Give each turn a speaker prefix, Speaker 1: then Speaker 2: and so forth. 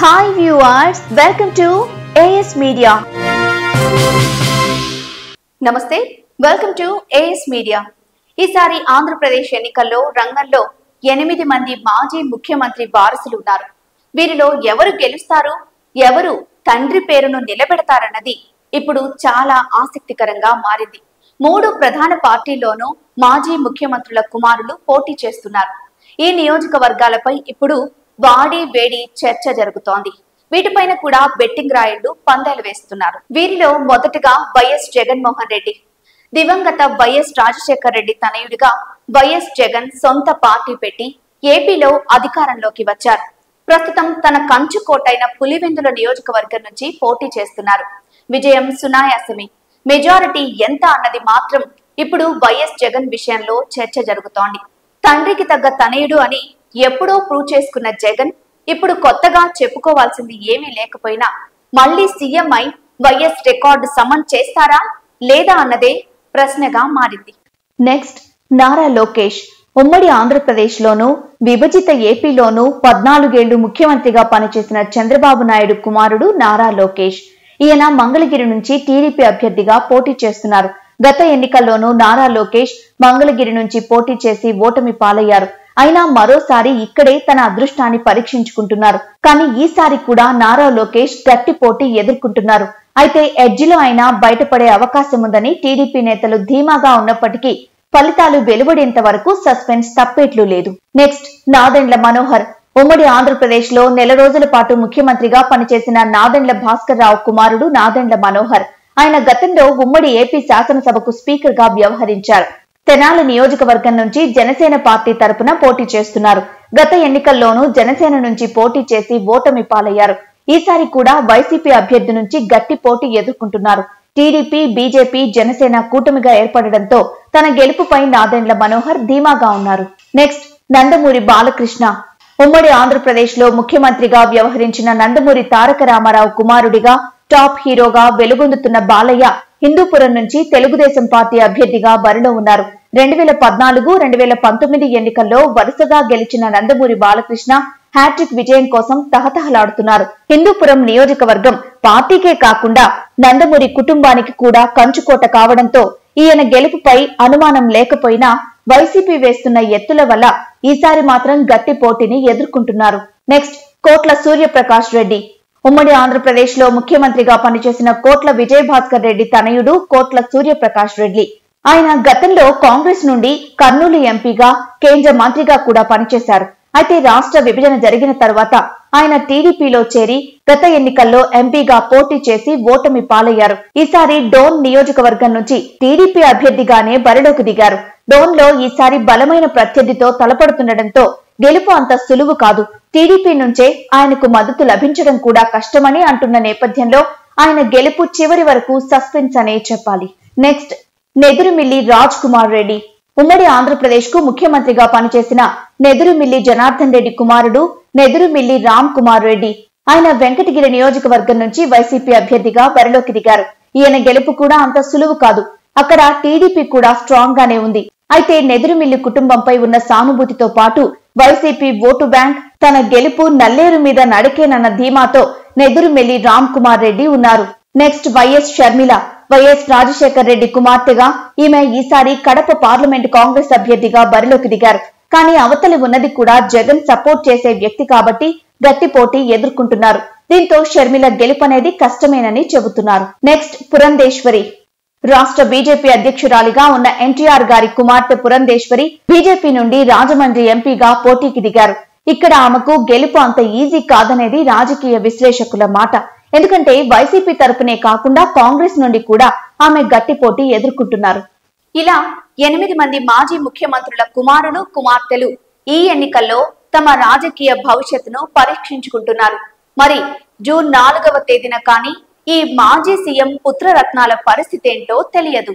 Speaker 1: Hi viewers, welcome to AS Media. నమస్తే, welcome to AS Media. ఈసారి ఆంధ్రప్రదేశ్ ఎన్నికల్లో రంగంలో 8 మంది మాజీ ముఖ్యమంత్రి వారసులు ఉన్నారు. వీరిలో ఎవరు గెలుస్తారు, ఎవరు తండ్రి పేరును నిలబెడతారన్నది ఇప్పుడు చాలా ఆసక్తికరంగా మారింది. 3 ప్రధాన పార్టీల్లోనూ మాజీ ముఖ్యమంత్రుల కుమారులు పోటీ చేస్తున్నారు. ఈ నియోజకవర్గాలపై ఇప్పుడు వాడి వేడి చర్చ జరుగుతోంది. వీటిపైన కూడా బెట్టింగ్ రాయుళ్లు పందాలు వేస్తున్నారు. వీరిలో మొదటగా వైఎస్ జగన్మోహన్ రెడ్డి. దివంగత వైఎస్ రాజశేఖర్ రెడ్డి తనయుడిగా వైఎస్ జగన్ సొంత పార్టీ పెట్టి ఏపీలో అధికారంలోకి వచ్చారు. ప్రస్తుతం తన కంచుకోటైన పులివెందుల నియోజకవర్గం నుంచి పోటీ చేస్తున్నారు. విజయం సునాయాసమే. మెజారిటీ ఎంత అన్నది మాత్రం ఇప్పుడు వైఎస్ జగన్ విషయంలో చర్చ జరుగుతోంది. తండ్రికి తగ్గ తనయుడు అని ఎప్పుడో ప్రూవ్ చేసుకున్న జగన్ ఇప్పుడు కొత్తగా చెప్పుకోవాల్సింది ఏమీ లేకపోయినా మళ్లీ సీఎం అయి వైఎస్ రికార్డు సమన్ చేస్తారా లేదా అన్నదే ప్రశ్నగా మారింది. నెక్స్ట్, నారా లోకేష్. ఉమ్మడి ఆంధ్రప్రదేశ్ లోను విభజిత ఏపీలోనూ 14 ఏళ్లు ముఖ్యమంత్రిగా పనిచేసిన చంద్రబాబు నాయుడు కుమారుడు నారా లోకేష్. ఈయన మంగళగిరి నుంచి టీడీపీ అభ్యర్థిగా పోటీ చేస్తున్నారు. గత ఎన్నికల్లోనూ నారా లోకేష్ మంగళగిరి నుంచి పోటీ చేసి ఓటమి పాలయ్యారు. అయినా మరోసారి ఇక్కడే తన అదృష్టాన్ని పరీక్షించుకుంటున్నారు. కానీ ఈసారి కూడా నారా లోకేష్ గట్టి పోటీ ఎదుర్కొంటున్నారు. అయితే ఎడ్జిలో అయినా బయటపడే అవకాశం ఉందని టీడీపీ నేతలు ధీమాగా ఉన్నప్పటికీ ఫలితాలు వెలువడేంత వరకు సస్పెన్స్ తప్పేట్లు లేదు. నెక్స్ట్, నాదెండ్ల మనోహర్. ఉమ్మడి ఆంధ్రప్రదేశ్ లో నెల రోజుల పాటు ముఖ్యమంత్రిగా పనిచేసిన నాదెండ్ల భాస్కర్ రావు కుమారుడు నాదెండ్ల మనోహర్. ఆయన గతంలో ఉమ్మడి ఏపీ శాసనసభకు స్పీకర్ గా వ్యవహరించారు. తెనాలి నియోజకవర్గం నుంచి జనసేన పార్టీ తరపున పోటీ చేస్తున్నారు. గత ఎన్నికల్లోనూ జనసేన నుంచి పోటీ చేసి ఓటమి పాలయ్యారు. ఈసారి కూడా వైసీపీ అభ్యర్థి నుంచి గట్టి పోటీ ఎదుర్కొంటున్నారు. టీడీపీ, బీజేపీ, జనసేన కూటమిగా ఏర్పడడంతో తన గెలుపుపై నాదెండ్ల మనోహర్ ధీమాగా ఉన్నారు. నెక్స్ట్, నందమూరి బాలకృష్ణ. ఉమ్మడి ఆంధ్రప్రదేశ్ లో ముఖ్యమంత్రిగా వ్యవహరించిన నందమూరి తారక రామారావు కుమారుడిగా టాప్ హీరోగా వెలుగొందుతున్న బాలయ్య హిందూపురం నుంచి తెలుగుదేశం పార్టీ అభ్యర్థిగా బరిలో ఉన్నారు. 2014, 2019 ఎన్నికల్లో వరుసగా గెలిచిన నందమూరి బాలకృష్ణ హ్యాట్రిక్ విజయం కోసం తహతహలాడుతున్నారు. హిందూపురం నియోజకవర్గం పార్టీకే కాకుండా నందమూరి కుటుంబానికి కూడా కంచుకోట కావడంతో ఈయన గెలుపుపై అనుమానం లేకపోయినా వైసీపీ వేస్తున్న ఎత్తుల వల్ల ఈసారి మాత్రం గట్టి పోటీని ఎదుర్కొంటున్నారు. నెక్స్ట్, కోట్ల సూర్యప్రకాష్ రెడ్డి. ఉమ్మడి ఆంధ్రప్రదేశ్ లో ముఖ్యమంత్రిగా పనిచేసిన కోట్ల విజయభాస్కర్ రెడ్డి తనయుడు కోట్ల సూర్యప్రకాష్ రెడ్డి. ఆయన గతంలో కాంగ్రెస్ నుండి కర్నూలు ఎంపీగా, కేంద్ర మంత్రిగా కూడా పనిచేశారు. అయితే రాష్ట్ర విభజన జరిగిన తర్వాత ఆయన టీడీపీలో చేరి గత ఎన్నికల్లో ఎంపీగా పోటీ చేసి ఓటమి పాలయ్యారు. ఈసారి డోన్ నియోజకవర్గం నుంచి టీడీపీ అభ్యర్థిగానే బరిలోకి దిగారు. డోన్ లో ఈసారి బలమైన ప్రత్యర్థితో తలపడుతుండటంతో గెలుపు అంత సులువు కాదు. టీడీపీ నుంచే ఆయనకు మద్దతు లభించడం కూడా కష్టమని అంటున్న నేపథ్యంలో ఆయన గెలుపు చివరి వరకు సస్పెన్స్ అనే చెప్పాలి. నెక్స్ట్, నెదురుమిల్లి రాజ్ కుమార్ రెడ్డి. ఉమ్మడి ఆంధ్రప్రదేశ్ కు ముఖ్యమంత్రిగా పనిచేసిన నెదురుమిల్లి జనార్దన్ రెడ్డి కుమారుడు నెదురుమిల్లి రామ్ కుమార్ రెడ్డి. ఆయన వెంకటగిరి నియోజకవర్గం నుంచి వైసీపీ అభ్యర్థిగా బరిలోకి దిగారు. ఈయన గెలుపు కూడా అంత సులువు కాదు. అక్కడ టీడీపీ కూడా స్ట్రాంగ్ గానే ఉంది. అయితే నెదురుమిల్లి కుటుంబంపై ఉన్న సానుభూతితో పాటు వైసీపీ ఓటు బ్యాంక్ తన గెలుపు నల్లేరు మీద నడికేనన్న ధీమాతో నెదురుమిల్లి రామ్ కుమార్ రెడ్డి ఉన్నారు. Next, YS Sharmila. YS Rajasekhar Reddy కుమార్తెగా ఈమె ఈసారి కడప పార్లమెంట్ కాంగ్రెస్ అభ్యర్థిగా బరిలోకి దిగారు. కానీ అవతలి ఉన్నది కూడా జగన్ సపోర్ట్ చేసే వ్యక్తి కాబట్టి గట్టి పోటీ ఎదుర్కొంటున్నారు. దీంతో షర్మిల గెలుపనేది కష్టమేనని చెబుతున్నారు. నెక్స్ట్, పురంధేశ్వరి. రాష్ట్ర బీజేపీ అధ్యక్షురాలిగా ఉన్న ఎన్టీఆర్ గారి కుమార్తె పురంధేశ్వరి బీజేపీ నుండి రాజమండ్రి ఎంపీగా పోటీకి దిగారు. ఇక్కడ ఆమెకు గెలుపు అంత ఈజీ కాదనేది రాజకీయ విశ్లేషకుల మాట. ఎందుకంటే వైసీపీ తరపునే కాకుండా కాంగ్రెస్ నుండి కూడా ఆమె గట్టి పోటీ ఎదుర్కొంటున్నారు. ఇలా 8 మంది మాజీ ముఖ్యమంత్రుల కుమారులు, కుమార్తెలు ఈ ఎన్నికల్లో తమ రాజకీయ భవిష్యత్తును పరీక్షించుకుంటున్నారు. మరి జూన్ 4వ తేదీన కానీ ఈ మాజీ సీఎం పుత్రరత్నాల పరిస్థితి ఏంటో తెలియదు.